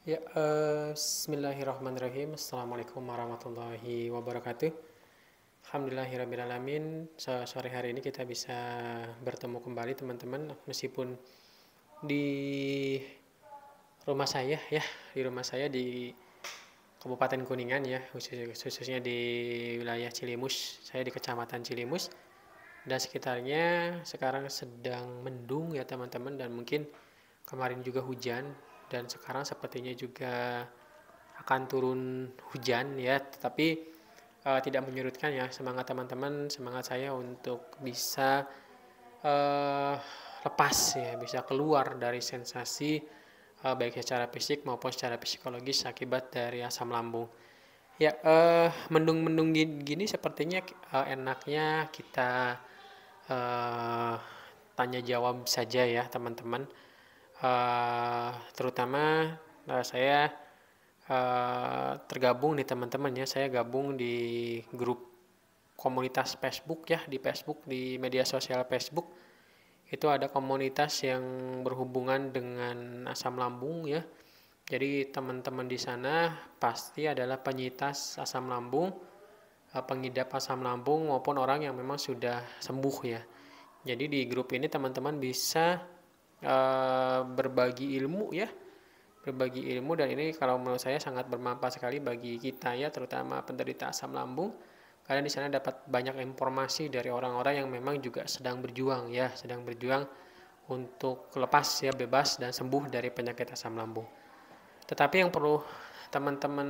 Ya, Bismillahirrahmanirrahim. Assalamualaikum warahmatullahi wabarakatuh. Alhamdulillahirrabbilalamin. Sore hari ini kita bisa bertemu kembali teman-teman, meskipun di rumah saya ya, di rumah saya di Kabupaten Kuningan ya, khususnya di wilayah Cilimus. Saya di Kecamatan Cilimus dan sekitarnya sekarang sedang mendung ya teman-teman, dan mungkin kemarin juga hujan, dan sekarang sepertinya juga akan turun hujan ya, tetapi tidak menyurutkan ya semangat teman-teman, semangat saya untuk bisa uh, lepas ya, bisa keluar dari sensasi baik secara fisik maupun secara psikologis akibat dari asam lambung. Ya, mendung-mendung gini sepertinya enaknya kita uh, tanya jawab saja ya teman-teman. Terutama saya tergabung nih teman-teman ya, saya gabung di grup komunitas Facebook ya, di Facebook, di media sosial Facebook itu ada komunitas yang berhubungan dengan asam lambung ya. Jadi teman-teman di sana pasti adalah penyintas asam lambung, pengidap asam lambung maupun orang yang memang sudah sembuh ya. Jadi di grup ini teman-teman bisa berbagi ilmu ya, berbagi ilmu, dan ini kalau menurut saya sangat bermanfaat sekali bagi kita ya, terutama penderita asam lambung, karena di sana dapat banyak informasi dari orang-orang yang memang juga sedang berjuang ya, sedang berjuang untuk lepas ya, bebas dan sembuh dari penyakit asam lambung. Tetapi yang perlu teman-teman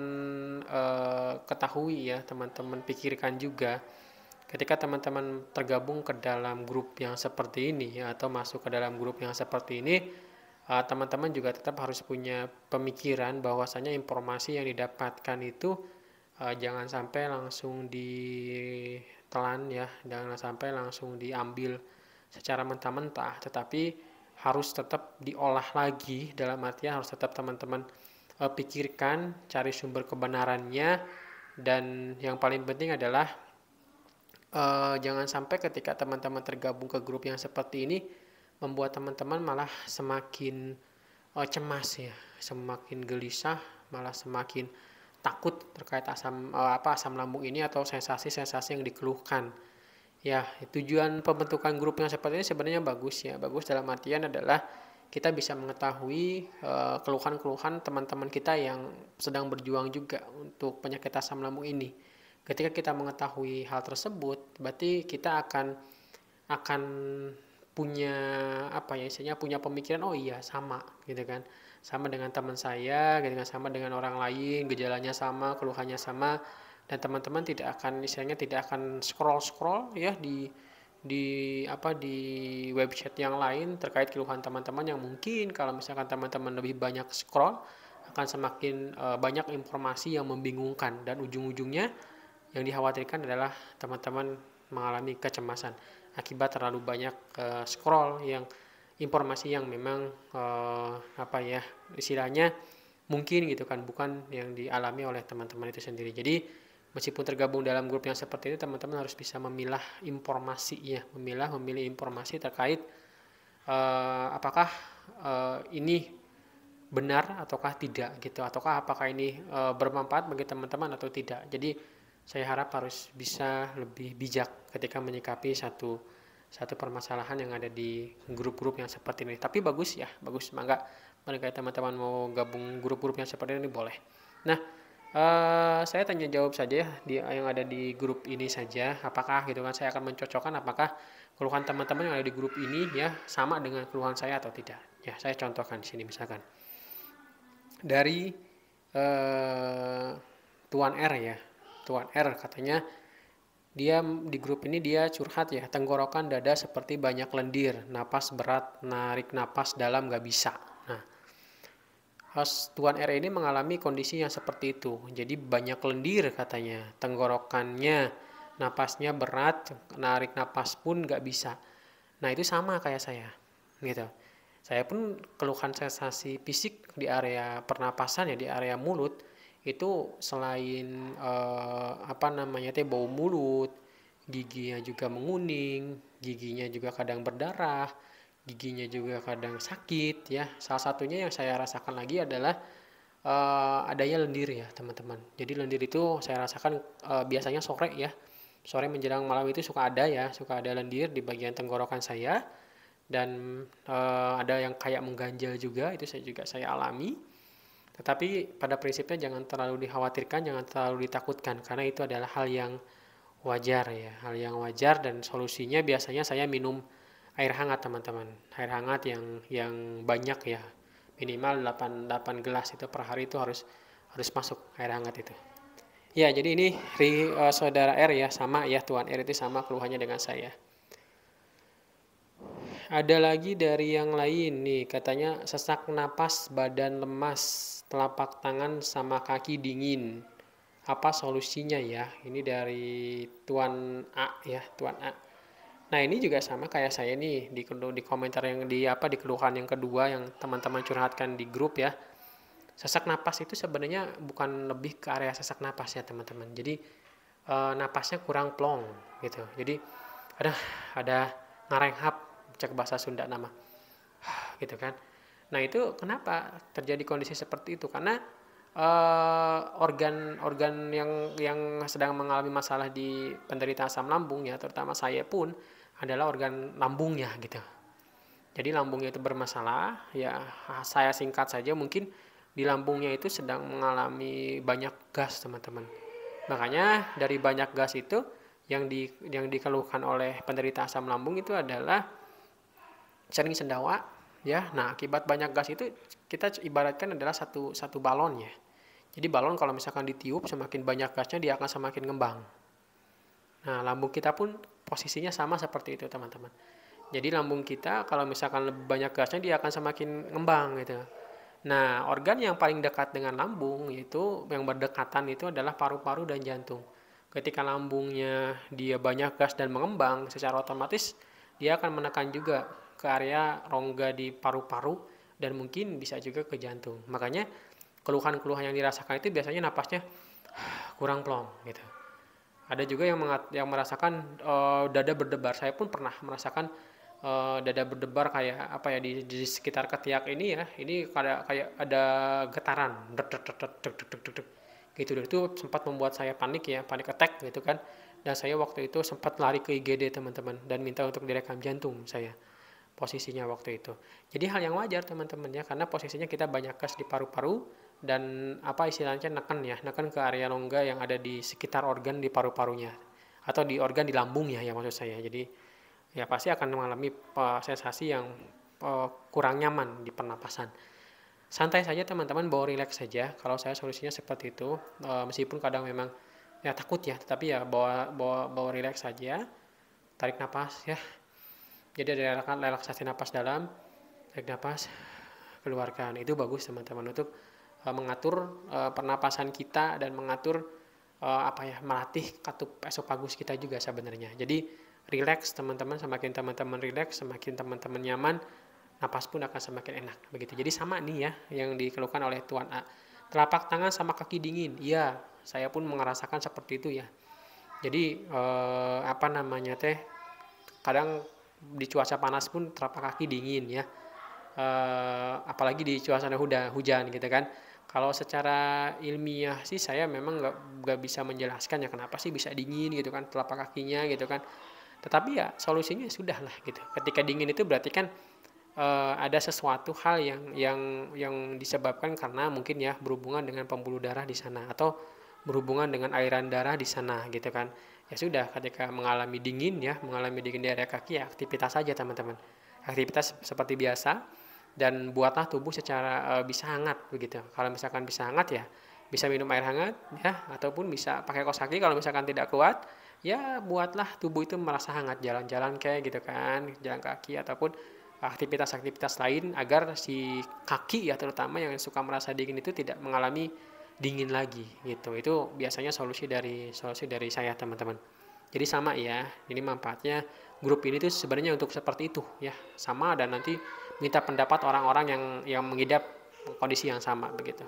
ketahui ya, teman-teman pikirkan juga, ketika teman-teman tergabung ke dalam grup yang seperti ini ya, atau masuk ke dalam grup yang seperti ini, teman-teman juga tetap harus punya pemikiran bahwasanya informasi yang didapatkan itu jangan sampai langsung ditelan ya, jangan sampai langsung diambil secara mentah-mentah, tetapi harus tetap diolah lagi, dalam artian harus tetap teman-teman pikirkan, cari sumber kebenarannya, dan yang paling penting adalah jangan sampai ketika teman-teman tergabung ke grup yang seperti ini membuat teman-teman malah semakin cemas ya, semakin gelisah, malah semakin takut terkait asam lambung ini atau sensasi-sensasi yang dikeluhkan. Ya, tujuan pembentukan grup yang seperti ini sebenarnya bagus ya. Bagus dalam artian adalah kita bisa mengetahui keluhan-keluhan teman-teman kita yang sedang berjuang juga untuk penyakit asam lambung ini. Ketika kita mengetahui hal tersebut, berarti kita akan punya apa ya, istilahnya punya pemikiran, oh iya sama gitu kan, sama dengan teman saya gitu kan, sama dengan orang lain, gejalanya sama, keluhannya sama, dan teman-teman tidak akan, istilahnya tidak akan scroll scroll ya di di website yang lain terkait keluhan teman-teman, yang mungkin kalau misalkan teman-teman lebih banyak scroll akan semakin banyak informasi yang membingungkan, dan ujung-ujungnya yang dikhawatirkan adalah teman-teman mengalami kecemasan akibat terlalu banyak scroll yang informasi yang memang apa ya, istilahnya mungkin gitu kan bukan yang dialami oleh teman-teman itu sendiri. Jadi meskipun tergabung dalam grup yang seperti ini, teman-teman harus bisa memilah informasi ya, memilih informasi terkait apakah ini benar ataukah tidak gitu, ataukah apakah ini bermanfaat bagi teman-teman atau tidak. Jadi saya harap harus bisa lebih bijak ketika menyikapi satu satu permasalahan yang ada di grup-grup yang seperti ini. Tapi bagus ya, bagus, semoga mereka teman-teman mau gabung grup-grup yang seperti ini boleh. Nah, saya tanya jawab saja ya, yang ada di grup ini saja, apakah gitu kan saya akan mencocokkan apakah keluhan teman-teman yang ada di grup ini ya sama dengan keluhan saya atau tidak. Ya, saya contohkan di sini misalkan dari eh, Tuan R ya. Tuan R katanya dia di grup ini dia curhat ya, tenggorokan dada seperti banyak lendir, napas berat, narik napas dalam gak bisa. Nah, Tuan R ini mengalami kondisi yang seperti itu. Jadi banyak lendir katanya, tenggorokannya, napasnya berat, narik napas pun gak bisa. Nah itu sama kayak saya, gitu. Saya pun keluhan sensasi fisik di area pernapasan ya, di area mulut itu selain apa namanya teh bau mulut, giginya juga menguning, giginya juga kadang berdarah, giginya juga kadang sakit ya. Salah satunya yang saya rasakan lagi adalah adanya lendir ya teman-teman. Jadi lendir itu saya rasakan biasanya sore ya, sore menjelang malam itu suka ada lendir di bagian tenggorokan saya, dan ada yang kayak mengganjal juga, itu saya alami. Tetapi pada prinsipnya jangan terlalu dikhawatirkan, jangan terlalu ditakutkan, karena itu adalah hal yang wajar ya, hal yang wajar. Dan solusinya biasanya saya minum air hangat teman-teman, air hangat yang banyak ya, minimal 8 gelas itu per hari, itu harus harus masuk air hangat itu. Ya, jadi ini saudara R ya, sama ya, Tuan R itu sama keluhannya dengan saya. Ada lagi dari yang lain nih, katanya sesak napas, badan lemas, telapak tangan sama kaki dingin. Apa solusinya ya? Ini dari Tuan A ya, Tuan A. Nah, ini juga sama kayak saya nih di komentar yang di keluhan yang kedua yang teman-teman curhatkan di grup ya. Sesak napas itu sebenarnya bukan lebih ke area sesak napas ya, teman-teman. Jadi napasnya kurang plong gitu. Jadi ada ngarenghap, cek bahasa Sunda nama gitu kan. Nah, itu kenapa terjadi kondisi seperti itu? Karena organ-organ yang sedang mengalami masalah di penderita asam lambung ya, terutama saya pun adalah organ lambungnya gitu. Jadi lambungnya itu bermasalah ya, saya singkat saja, mungkin di lambungnya itu sedang mengalami banyak gas teman-teman. Makanya dari banyak gas itu yang dikeluhkan oleh penderita asam lambung itu adalah sering sendawa ya. Nah, akibat banyak gas itu kita ibaratkan adalah satu balon ya. Jadi balon kalau misalkan ditiup, semakin banyak gasnya dia akan semakin ngembang. Nah, lambung kita pun posisinya sama seperti itu teman-teman. Jadi lambung kita kalau misalkan lebih banyak gasnya dia akan semakin ngembang gitu. Nah, organ yang paling dekat dengan lambung itu yang berdekatan itu adalah paru-paru dan jantung. Ketika lambungnya dia banyak gas dan mengembang, secara otomatis dia akan menekan juga ke area rongga di paru-paru dan mungkin bisa juga ke jantung. Makanya keluhan-keluhan yang dirasakan itu biasanya napasnya kurang plong gitu. Ada juga yang merasakan dada berdebar. Saya pun pernah merasakan dada berdebar kayak apa ya, di sekitar ketiak ini ya. Ini kayak ada getaran, gitu. Itu sempat membuat saya panik ya, panik attack gitu kan. Dan saya waktu itu sempat lari ke IGD teman-teman dan minta untuk direkam jantung saya, posisinya waktu itu. Jadi hal yang wajar teman-teman ya, karena posisinya kita banyak gas di paru-paru dan apa istilahnya neken ke area rongga yang ada di sekitar organ di paru-parunya atau di organ di lambungnya ya maksud saya. Jadi ya pasti akan mengalami sensasi yang kurang nyaman di pernapasan. Santai saja teman-teman, bawa rileks saja. Kalau saya solusinya seperti itu, meskipun kadang memang ya takut ya, tetapi ya bawa rileks saja, tarik napas ya. Jadi ada relaksasi napas dalam, tarik napas, keluarkan. Itu bagus teman-teman untuk mengatur pernapasan kita dan mengatur melatih katup esofagus kita juga sebenarnya. Jadi rileks teman-teman, semakin teman-teman rileks, semakin teman-teman nyaman, napas pun akan semakin enak begitu. Jadi sama nih ya yang dikeluhkan oleh Tuan A. Telapak tangan sama kaki dingin. Iya, saya pun merasakan seperti itu ya. Jadi kadang di cuaca panas pun telapak kaki dingin ya. Apalagi di suasana hujan gitu kan. Kalau secara ilmiah sih saya memang nggak bisa menjelaskan ya kenapa sih bisa dingin gitu kan telapak kakinya gitu kan. Tetapi ya solusinya sudah lah gitu. Ketika dingin itu berarti kan ada sesuatu hal yang disebabkan karena mungkin ya berhubungan dengan pembuluh darah di sana atau berhubungan dengan aliran darah di sana gitu kan. Ya sudah, ketika mengalami dingin di area kaki ya aktivitas saja teman-teman. Aktivitas seperti biasa dan buatlah tubuh secara bisa hangat begitu. Kalau misalkan bisa hangat ya bisa minum air hangat ya, ataupun bisa pakai kaos kaki. Kalau misalkan tidak kuat ya buatlah tubuh itu merasa hangat, jalan-jalan kayak gitu kan, jalan kaki ataupun aktivitas-aktivitas lain agar si kaki ya terutama yang suka merasa dingin itu tidak mengalami dingin lagi gitu. Itu biasanya solusi dari saya teman-teman. Jadi sama ya, ini manfaatnya grup ini tuh sebenarnya untuk seperti itu ya, sama, dan nanti minta pendapat orang-orang yang mengidap kondisi yang sama begitu.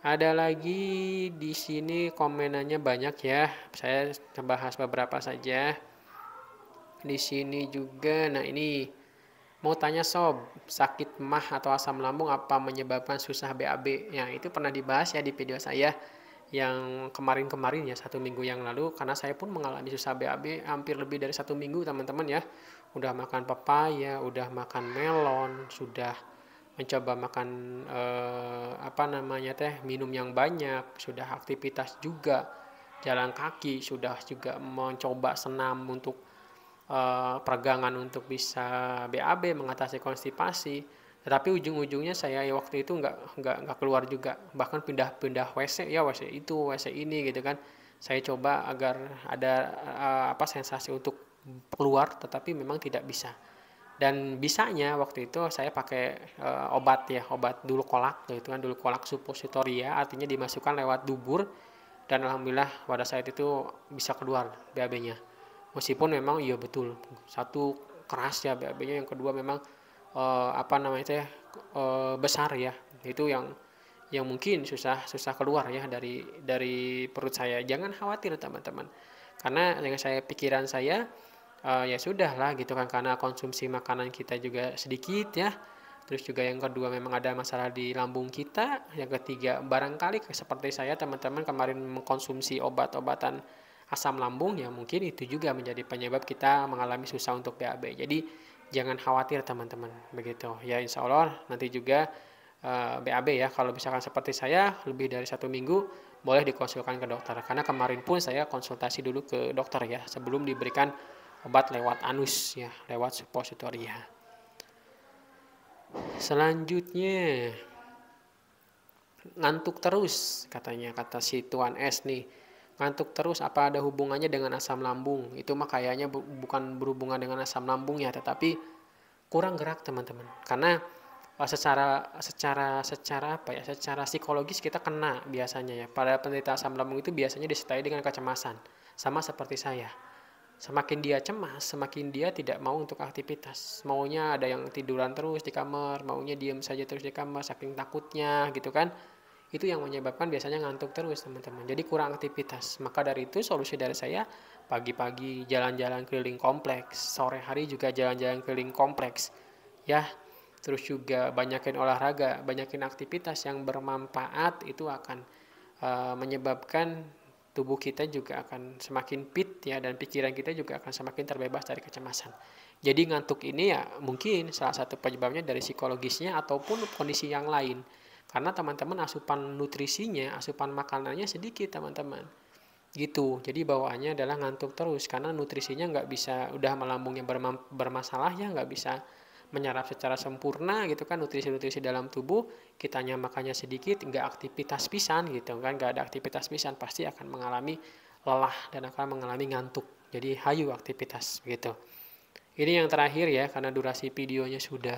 Ada lagi di sini komenannya banyak ya, saya bahas beberapa saja. Di sini juga, nah ini Mau tanya sob, sakit mah atau asam lambung apa menyebabkan susah BAB? Ya, itu pernah dibahas ya di video saya yang kemarin-kemarin ya, 1 minggu yang lalu, karena saya pun mengalami susah BAB hampir lebih dari 1 minggu teman-teman ya. Udah makan papaya, udah makan melon, sudah mencoba makan apa namanya teh, minum yang banyak, sudah aktivitas juga, jalan kaki, sudah juga mencoba senam untuk peregangan untuk bisa BAB, mengatasi konstipasi, tetapi ujung-ujungnya saya waktu itu nggak keluar juga, bahkan pindah-pindah WC ya, WC itu WC ini gitu kan. Saya coba agar ada apa sensasi untuk keluar, tetapi memang tidak bisa. Dan bisanya waktu itu saya pakai obat ya, obat dulu kolak gitu kan, dulu kolak suppositoria, artinya dimasukkan lewat dubur, dan alhamdulillah pada saat itu bisa keluar BAB-nya. Meskipun memang iya betul, satu keras ya BAB-nya, yang kedua memang apa namanya itu ya, besar ya. Itu yang mungkin susah susah keluar ya dari perut saya. Jangan khawatir teman-teman. Karena dengan saya pikiran saya, ya sudah lah gitu kan, karena konsumsi makanan kita juga sedikit ya. Terus juga yang kedua memang ada masalah di lambung kita. Yang ketiga barangkali seperti saya teman-teman kemarin mengkonsumsi obat-obatan asam lambung, ya mungkin itu juga menjadi penyebab kita mengalami susah untuk BAB. Jadi jangan khawatir teman-teman, begitu ya, insya Allah nanti juga BAB ya, kalau misalkan seperti saya lebih dari 1 minggu boleh dikonsulkan ke dokter, karena kemarin pun saya konsultasi dulu ke dokter ya sebelum diberikan obat lewat anus ya, lewat suppositoria. Selanjutnya, ngantuk terus katanya, kata si Tuan S nih. Ngantuk terus apa ada hubungannya dengan asam lambung? Itu mah kayaknya bukan berhubungan dengan asam lambung ya, tetapi kurang gerak teman-teman. Karena secara apa ya? Secara psikologis kita kena biasanya ya. Pada penderita asam lambung itu biasanya disertai dengan kecemasan. Sama seperti saya. Semakin dia cemas, semakin dia tidak mau untuk aktivitas. Maunya ada yang tiduran terus di kamar, maunya diam saja terus di kamar, saking takutnya gitu kan. Itu yang menyebabkan biasanya ngantuk terus teman-teman. Jadi kurang aktivitas. Maka dari itu solusi dari saya, pagi-pagi jalan-jalan keliling kompleks, sore hari juga jalan-jalan keliling kompleks. Ya, terus juga banyakin olahraga, banyakin aktivitas yang bermanfaat, itu akan menyebabkan tubuh kita juga akan semakin fit ya, dan pikiran kita juga akan semakin terbebas dari kecemasan. Jadi ngantuk ini ya mungkin salah satu penyebabnya dari psikologisnya ataupun kondisi yang lain. Karena teman-teman asupan nutrisinya, asupan makanannya sedikit teman-teman. Gitu. Jadi bawaannya adalah ngantuk terus karena nutrisinya nggak bisa, udah melambungnya bermasalah ya, nggak bisa menyerap secara sempurna gitu kan nutrisi-nutrisi dalam tubuh, kitanya makannya sedikit, nggak aktivitas pisan gitu kan, nggak ada aktivitas pisan, pasti akan mengalami lelah dan akan mengalami ngantuk. Jadi hayu aktivitas gitu. Ini yang terakhir ya, karena durasi videonya sudah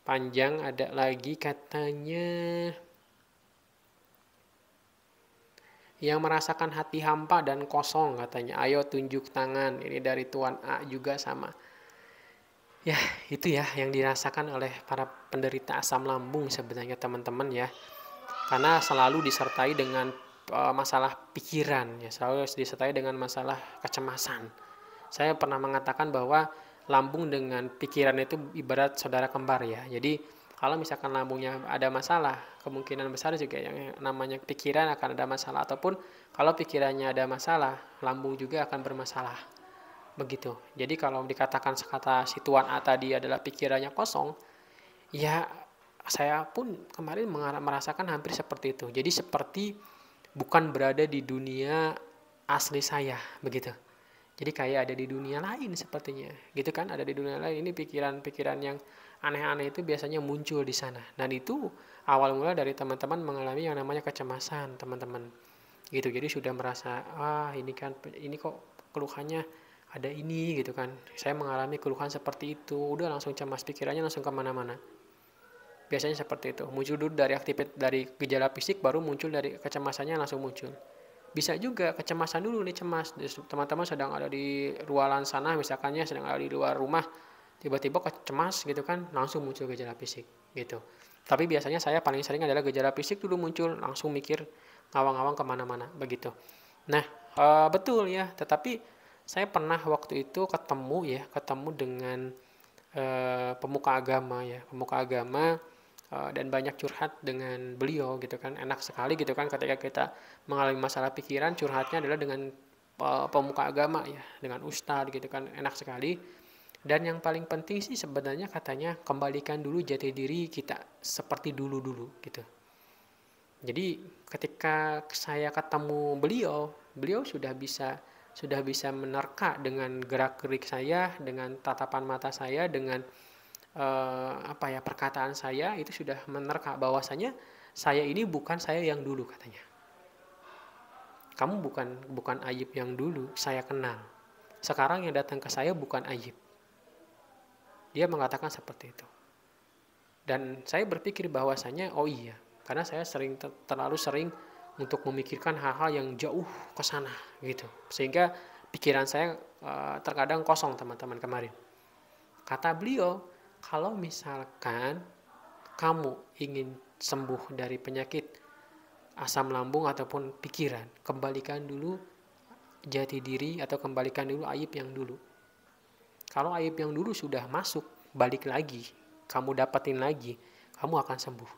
panjang, ada lagi katanya yang merasakan hati hampa dan kosong katanya, ayo tunjuk tangan. Ini dari Tuan A juga sama. Ya, itu ya yang dirasakan oleh para penderita asam lambung sebenarnya teman-teman ya. Karena selalu disertai dengan masalah pikiran ya, selalu disertai dengan masalah kecemasan. Saya pernah mengatakan bahwa lambung dengan pikiran itu ibarat saudara kembar ya. Jadi kalau misalkan lambungnya ada masalah, kemungkinan besar juga yang namanya pikiran akan ada masalah, ataupun kalau pikirannya ada masalah, lambung juga akan bermasalah. Begitu. Jadi kalau dikatakan kata si Tuan A tadi adalah pikirannya kosong, ya saya pun kemarin merasakan hampir seperti itu. Jadi seperti bukan berada di dunia asli saya, begitu. Jadi kayak ada di dunia lain sepertinya, gitu kan? Ada di dunia lain. Ini pikiran-pikiran yang aneh-aneh itu biasanya muncul di sana. Dan itu awal mula dari teman-teman mengalami yang namanya kecemasan, teman-teman. Gitu. Jadi sudah merasa, ini kan, ini kok keluhannya ada ini gitu kan. Saya mengalami keluhan seperti itu. Udah langsung cemas, pikirannya langsung kemana-mana. Biasanya seperti itu. Muncul dulu dari aktivitas, dari gejala fisik, baru muncul dari kecemasannya langsung muncul. Bisa juga kecemasan dulu nih, cemas. Teman-teman sedang ada di ruangan sana, misalkannya sedang ada di luar rumah, tiba-tiba cemas gitu kan, langsung muncul gejala fisik gitu. Tapi biasanya saya paling sering adalah gejala fisik dulu muncul, langsung mikir ngawang-ngawang kemana-mana begitu. Nah, betul ya. Tetapi saya pernah waktu itu ketemu dengan pemuka agama ya, pemuka agama, dan banyak curhat dengan beliau gitu kan. Enak sekali gitu kan ketika kita mengalami masalah pikiran, curhatnya adalah dengan pemuka agama ya, dengan ustadz gitu kan, enak sekali. Dan yang paling penting sih sebenarnya katanya kembalikan dulu jati diri kita seperti dulu-dulu gitu. Jadi ketika saya ketemu beliau, beliau sudah bisa menerka dengan gerak-gerik saya, dengan tatapan mata saya, dengan perkataan saya itu sudah menerka bahwasanya saya ini bukan saya yang dulu katanya. Kamu bukan Ayib yang dulu saya kenal. Sekarang yang datang ke saya bukan Ayib. Dia mengatakan seperti itu. Dan saya berpikir bahwasanya oh iya, karena saya terlalu sering untuk memikirkan hal-hal yang jauh ke sana gitu. Sehingga pikiran saya terkadang kosong teman-teman kemarin. Kata beliau, kalau misalkan kamu ingin sembuh dari penyakit asam lambung ataupun pikiran, kembalikan dulu jati diri atau kembalikan dulu Ayib yang dulu. Kalau Ayib yang dulu sudah masuk, balik lagi, kamu dapatin lagi, kamu akan sembuh.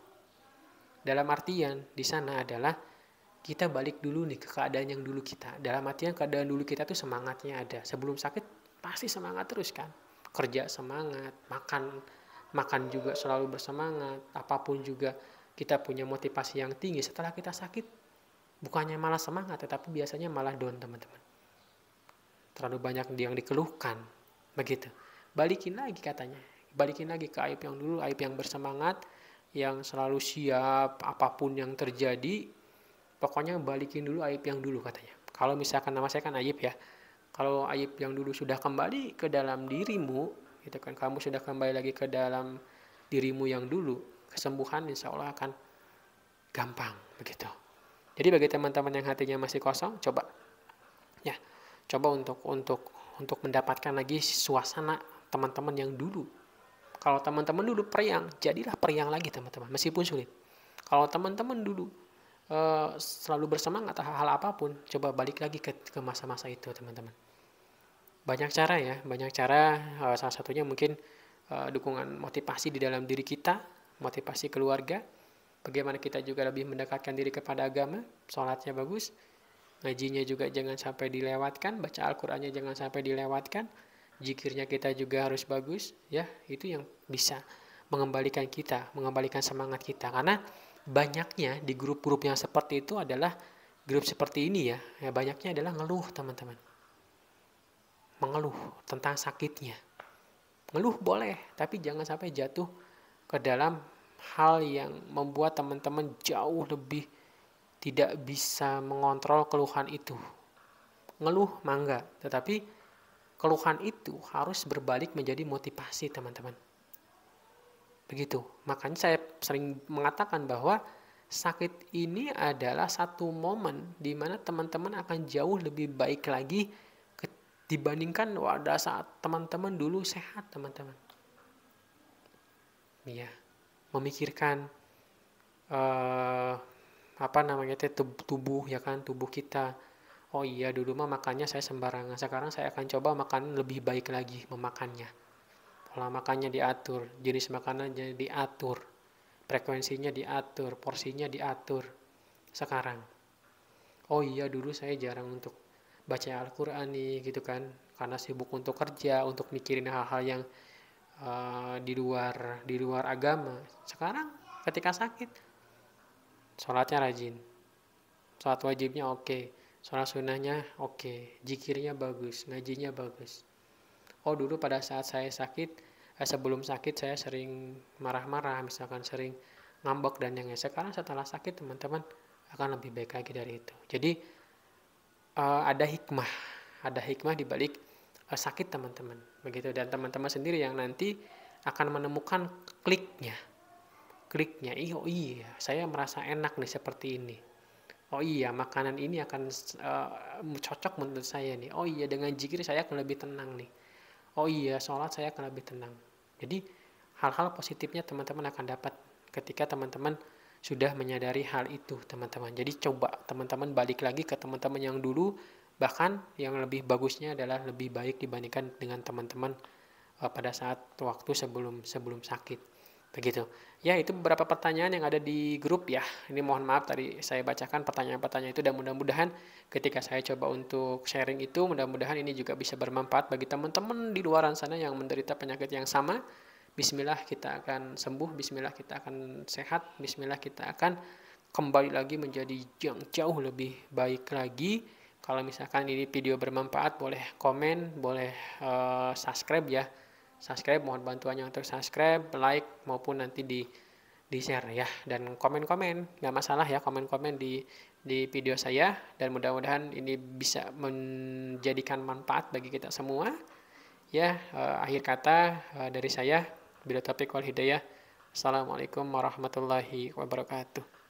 Dalam artian di sana adalah kita balik dulu nih ke keadaan yang dulu kita. Dalam artian keadaan dulu kita tuh semangatnya ada. Sebelum sakit pasti semangat terus kan. Kerja semangat, makan juga selalu bersemangat, apapun juga kita punya motivasi yang tinggi. Setelah kita sakit bukannya malah semangat, tetapi biasanya malah down teman-teman. Terlalu banyak yang dikeluhkan, begitu. Balikin lagi katanya, balikin lagi ke Ayib yang dulu, Ayib yang bersemangat, yang selalu siap apapun yang terjadi. Pokoknya balikin dulu Ayib yang dulu katanya. Kalau misalkan nama saya kan Ayib ya, kalau Ayib yang dulu sudah kembali ke dalam dirimu, gitu kan, kamu sudah kembali lagi ke dalam dirimu yang dulu, kesembuhan insya Allah akan gampang begitu. Jadi bagi teman-teman yang hatinya masih kosong, coba untuk mendapatkan lagi suasana teman-teman yang dulu. Kalau teman-teman dulu periang, jadilah periang lagi teman-teman, meskipun sulit. Kalau teman-teman dulu selalu bersemangat hal apapun, coba balik lagi ke masa-masa itu teman-teman. Banyak cara. Salah satunya mungkin dukungan motivasi di dalam diri kita, motivasi keluarga, bagaimana kita juga lebih mendekatkan diri kepada agama, sholatnya bagus, ngajinya juga jangan sampai dilewatkan, baca Al-Qur'annya jangan sampai dilewatkan, zikirnya kita juga harus bagus, ya, itu yang bisa mengembalikan semangat kita. Karena banyaknya di grup-grup yang seperti itu adalah grup seperti ini ya banyaknya adalah ngeluh teman-teman. Mengeluh tentang sakitnya. Ngeluh boleh, tapi jangan sampai jatuh ke dalam hal yang membuat teman-teman jauh lebih tidak bisa mengontrol keluhan itu. Ngeluh mangga, tetapi keluhan itu harus berbalik menjadi motivasi teman-teman. Begitu. Makanya saya sering mengatakan bahwa sakit ini adalah satu momen di mana teman-teman akan jauh lebih baik lagi dibandingkan pada saat teman-teman dulu sehat teman-teman. Iya, memikirkan tubuh ya kan, tubuh kita. Oh iya, dulu mah makannya saya sembarangan, sekarang saya akan coba makan lebih baik lagi memakannya. Pola makannya diatur, jenis makanannya diatur, frekuensinya diatur, porsinya diatur. Sekarang, oh iya dulu saya jarang untuk baca Al-Quran nih gitu kan, karena sibuk untuk kerja, untuk mikirin hal-hal yang di luar agama. Sekarang ketika sakit, sholatnya rajin, sholat wajibnya oke, sholat sunnahnya oke, zikirnya bagus, ngajinya bagus. Oh dulu pada saat saya sakit, sebelum sakit saya sering marah-marah, misalkan sering ngambek dan yang sekarang setelah sakit teman-teman akan lebih baik lagi dari itu. Jadi ada hikmah di balik sakit teman-teman, begitu. Dan teman-teman sendiri yang nanti akan menemukan kliknya. Oh iya, saya merasa enak nih seperti ini. Oh iya, makanan ini akan cocok menurut saya nih. Oh iya, dengan zikir saya akan lebih tenang nih. Oh iya, sholat saya akan lebih tenang. Jadi hal-hal positifnya teman-teman akan dapat ketika teman-teman sudah menyadari hal itu teman-teman. Jadi coba teman-teman balik lagi ke teman-teman yang dulu, bahkan yang lebih bagusnya adalah lebih baik dibandingkan dengan teman-teman pada saat waktu sebelum sebelum sakit. Begitu. Ya, itu beberapa pertanyaan yang ada di grup ya. Ini mohon maaf tadi saya bacakan pertanyaan-pertanyaan itu, dan mudah-mudahan ketika saya coba untuk sharing itu, mudah-mudahan ini juga bisa bermanfaat bagi teman-teman di luar sana yang menderita penyakit yang sama. Bismillah kita akan sembuh, bismillah kita akan sehat, bismillah kita akan kembali lagi menjadi yang jauh lebih baik lagi. Kalau misalkan ini video bermanfaat, boleh komen, boleh subscribe ya. Subscribe, mohon bantuannya untuk subscribe, like, maupun nanti di share ya. Dan komen-komen, nggak masalah ya, komen-komen di video saya. Dan mudah-mudahan ini bisa menjadikan manfaat bagi kita semua. Ya, akhir kata dari saya, bila taufiq wal hidayah. Assalamualaikum warahmatullahi wabarakatuh.